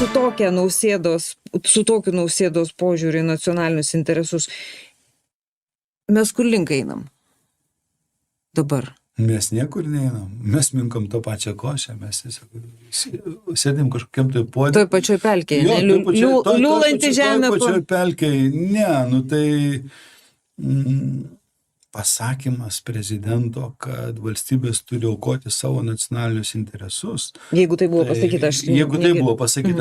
su tokiu Nausėdos požiūrį į nacionalinius interesus, mes kur link einam dabar? Mes niekur neinam. Mes minkom tą pačią košę, mes tiesiog sėdim kažkokiam tai podė. Toj pačioj pelkėje, liūlanti žemė. Toj pačioj pelkėje, ne, nu tai pasakymas prezidento, kad valstybės turi aukoti savo nacionalinius interesus. Jeigu tai buvo pasakyta,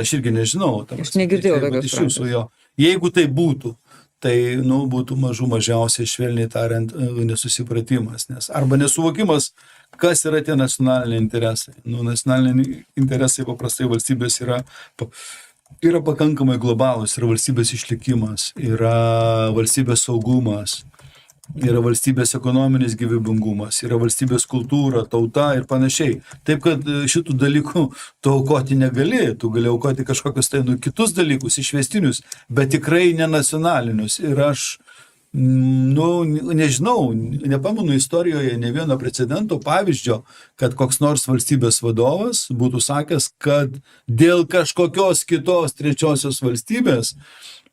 aš irgi nežinau. Aš negirdėjau tokios frases. Jeigu tai būtų, tai būtų mažiausiai švelniai tariant nesusipratimas, arba nesuvokimas, kas yra tie nacionaliniai interesai. Nacionaliniai interesai paprastai valstybės yra pakankamai globalūs, yra valstybės išlikimas, yra valstybės saugumas, yra valstybės ekonominis gyvybingumas, yra valstybės kultūra, tauta ir panašiai. Taip, kad šitų dalykų tu aukoti negali, tu gali aukoti kažkokius kitus dalykus, išvestinius, bet tikrai ne nacionalinius. Ir aš, nežinau, nepamenu istorijoje ne vieno precedento pavyzdžio, kad koks nors valstybės vadovas būtų sakęs, kad dėl kažkokios kitos trečiosios valstybės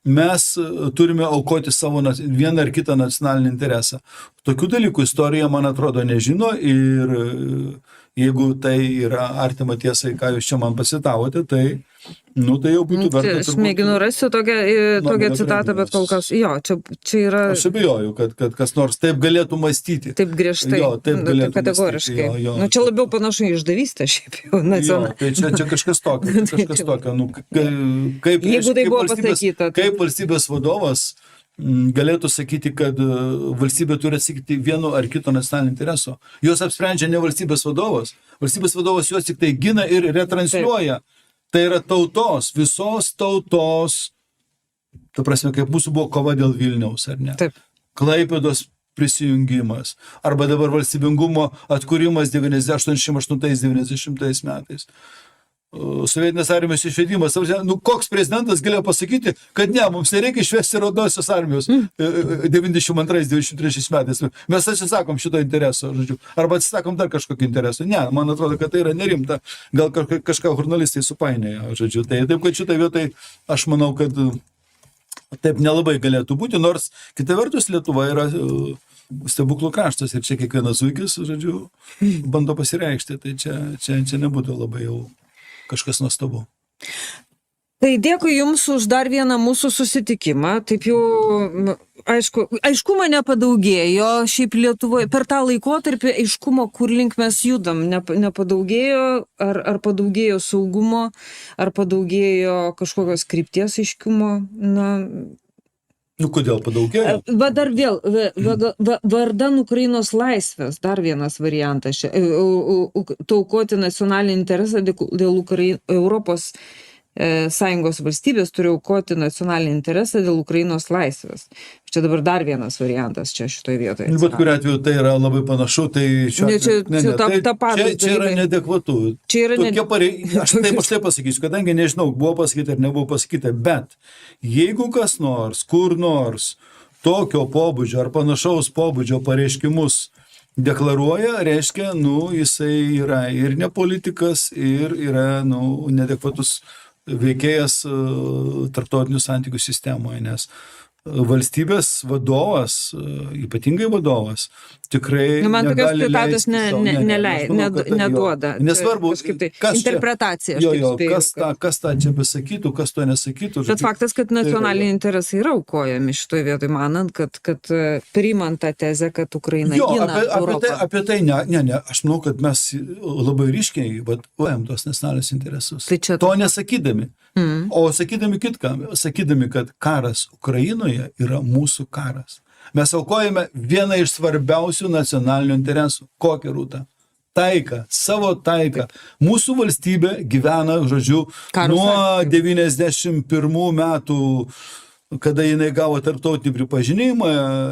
mes turime aukoti savo vieną ar kitą nacionalinį interesą. Tokių dalykų istorija, man atrodo, nežino ir jeigu tai yra artima tiesai, ką jūs čia man pasitavote, tai jau būtų verta. Aš mėginu rasti tokią citatą, bet kol kas, čia yra... Aš abejoju, kad kas nors taip galėtų mąstyti. Taip griežtai, taip kategoriškai. Čia labiau panašu į išdavystę šiaip jau. Tai čia kažkas tokio. Jeigu tai buvo pasakyta. Kaip valstybės vadovas galėtų sakyti, kad valstybė turi atsakyti vieno ar kito nacionalinio intereso. Jos apsprendžia ne valstybės vadovas. Valstybės vadovas juos tik tai gina ir retransliuoja. Taip. Tai yra tautos, visos tautos, ta prasme, kaip mūsų buvo kova dėl Vilniaus, ar ne? Taip. Klaipėdos prisijungimas, arba dabar valstybingumo atkūrimas 88-90 metais. Sovietinės armijos išvedimas. Koks prezidentas galėjo pasakyti, kad ne, mums nereikia išvesti Raudonosios armijos 92-93 metais. Mes atsisakom šito intereso, arba atsisakom dar kažkokio intereso. Ne, man atrodo, kad tai yra nerimta. Gal kažką žurnalistai supainioja, Tai taip, kad šitą vietą aš manau, kad taip nelabai galėtų būti, nors kita vertus Lietuva yra stebuklų kraštas ir čia kiekvienas zuikis, bando pasireikšti. Tai čia nebūtų labai jau kažkas nuostabu. Tai dėkui Jums už dar vieną mūsų susitikimą. Taip jau, aiškumo nepadaugėjo šiaip Lietuvoje. Per tą laikotarpį aiškumo, kur link mes judam, nepadaugėjo, ar padaugėjo saugumo, ar padaugėjo kažkokios krypties aiškumo. Kodėl padaugėjo? Va dar vėl, vardan Ukrainos laisvės, dar vienas variantas čia, taukoti nacionalinį interesą dėl Europos Sąjungos valstybės turi aukoti nacionalinį interesą dėl Ukrainos laisvės. Čia dabar dar vienas variantas čia šitoje vietoje. Bet kuriuo atveju tai yra labai panašu, tai čia yra neadekvatu. Aš taip pasakysiu, kadangi nežinau, buvo pasakyta ar nebuvo pasakyta, bet jeigu kas nors, kur nors tokio pobūdžio ar panašaus pobūdžio pareiškimus deklaruoja, reiškia, jisai yra ir ne politikas, ir yra, neadekvatus veikėjas tarptautinių santykių sistemoje, nes valstybės vadovas, ypatingai vadovas, tikrai man tokios citatos neduoda. Nesvarbu, interpretacija. Kas tą čia besakytų, kas to nesakytų. Bet faktas, kad nacionaliniai interesai yra aukojami šitoje vietoje, manant, kad priimant tą tezę, kad Ukraina gina Europą. Apie tai ne, aš manau, kad mes labai ryškiai vaduojam tos nacionalinius interesus. To nesakydami. O sakydami kitką, kad karas Ukrainoje yra mūsų karas. Mes aukojame vieną iš svarbiausių nacionalinių interesų. Kokią, Rūta? Taiką, savo taiką. Mūsų valstybė gyvena, nuo 91 metų, kada jinai gavo tarptautinį pripažinimą,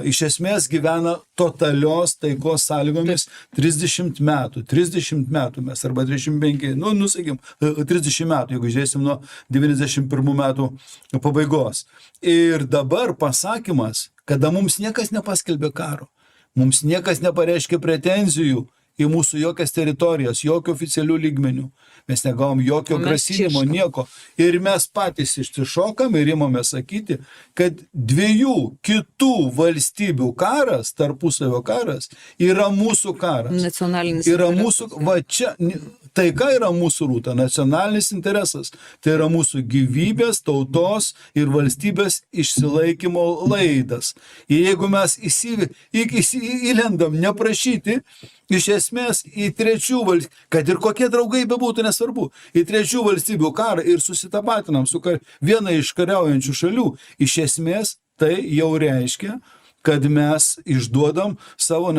iš esmės gyvena totalios taikos sąlygomis 30 metų. 30 metų mes, arba 35, sakykim, 30 metų, jeigu žiūrėsim nuo 91 metų pabaigos. Ir dabar pasakymas, kada mums niekas nepaskelbė karo, mums niekas nepareiškė pretenzijų į mūsų jokias teritorijas, jokių oficialių lygmenių. Mes negavom jokio grasinimo, nieko. Ir mes patys išsišokam ir imame sakyti, kad dviejų kitų valstybių karas, tarpusavio karas, yra mūsų karas. Nacionalinis yra interesas. mūsų, va čia, taika yra mūsų rūta, nacionalinis interesas. Tai yra mūsų gyvybės, tautos ir valstybės išsilaikymo laidas. Ir jeigu mes įlendam neprašyti, iš esmės į trečių valstybių, kad ir kokie draugai bebūtų, nesvarbu, į trečių valstybių karą ir susitapatinam su viena iš kariaujančių šalių, iš esmės tai jau reiškia, kad mes išduodam savo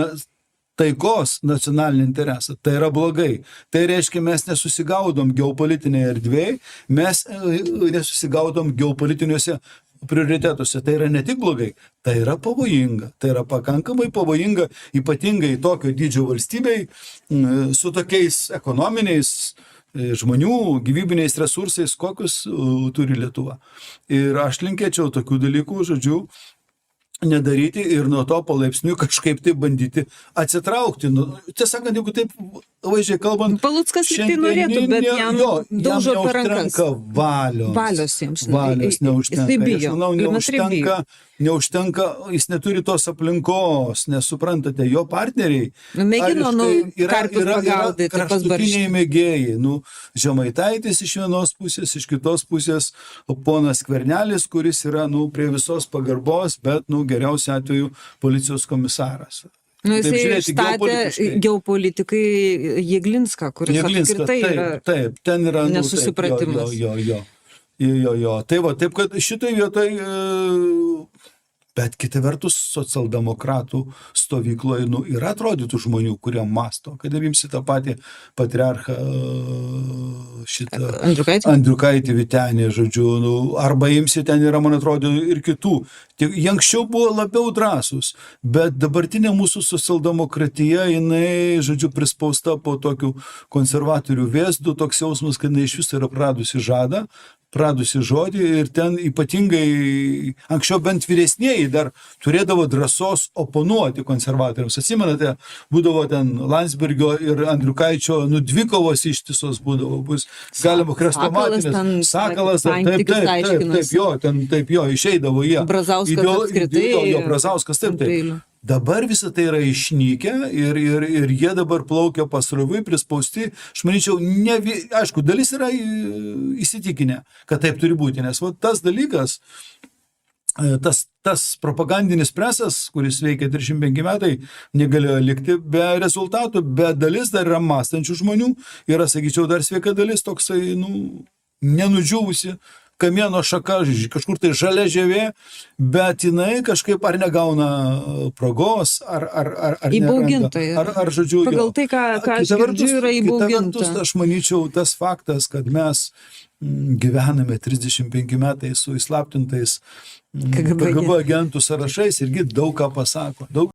taikos nacionalinį interesą. Tai yra blogai. Tai reiškia, mes nesusigaudom geopolitinėje erdvėje, mes nesusigaudom geopolitiniuose prioritetuose. Tai yra ne tik blogai, tai yra pavojinga. Tai yra pakankamai pavojinga, ypatingai tokio dydžio valstybei, su tokiais ekonominiais žmonių gyvybiniais resursais, kokius turi Lietuva. Ir aš linkėčiau tokių dalykų, žodžiu, nedaryti ir nuo to palaipsniui kažkaip tai bandyti atsitraukti. Tiesą sakant, jeigu taip vaizdžiai kalbant, Paluckas lyg tai norėtų, bet jam daužo per rankas. Valios neužtenka. Jis Aš manau, neužtenka, jis neturi tos aplinkos, nes suprantate, jo partneriai mėgino yra pagaudyti, kraštutiniai mėgėjai. Žemaitaitis iš vienos pusės, iš kitos pusės ponas Skvernelis, kuris yra prie visos pagarbos, bet geriausiu atveju policijos komisaras. Jisai išstatė geopolitikai Jeglinską, kuris apskritai yra ten yra nesusipratimas. Jo. Tai va, taip kad šitai vietoj, bet kita vertus socialdemokratų stovykloje yra atrodytų žmonių, kurie masto, kad ir imsi tą patį patriarchą Andriukaitį Vytenį, žodžiu, arba imsi ten yra, man atrodo, ir kitų. Jie anksčiau buvo labiau drąsūs, bet dabartinė mūsų socialdemokratija, jinai, žodžiu, prispausta po tokių konservatorių vėzdų, toks jausmas, kad jinai iš viso yra pradusi žodį ir ten ypatingai, anksčiau bent vyresnieji dar turėdavo drąsos oponuoti konservatoriams. Atsimenate, būdavo ten Landsbergio ir Andriukaičio dvikovos ištisos būdavo, bus galima chrestomatinės, Sakalas, taip, išeidavo jie. Brazauskas apskritai. Brazauskas, taip. Dabar visą tai yra išnykę ir jie dabar plaukia pasroviui, prispausti. Aš manyčiau, aišku, dalis yra įsitikinę, kad taip turi būti, nes tas dalykas, tas propagandinis presas, kuris veikia 35 metai, negalėjo likti be rezultatų, bet dalis dar yra mąstančių žmonių, yra, sakyčiau, dar sveika dalis toksai, nenudžiūvusi, kamieno šaka, kažkur tai žalia žievė, bet jinai kažkaip ar negauna progos, ar įbauginta. Ar žodžiu, pagal tai, ką aš girdžiu, yra įbauginta. Aš manyčiau, tas faktas, kad mes gyvename 35 metai su įslaptintais KGB agentų sąrašais, irgi daug ką pasako.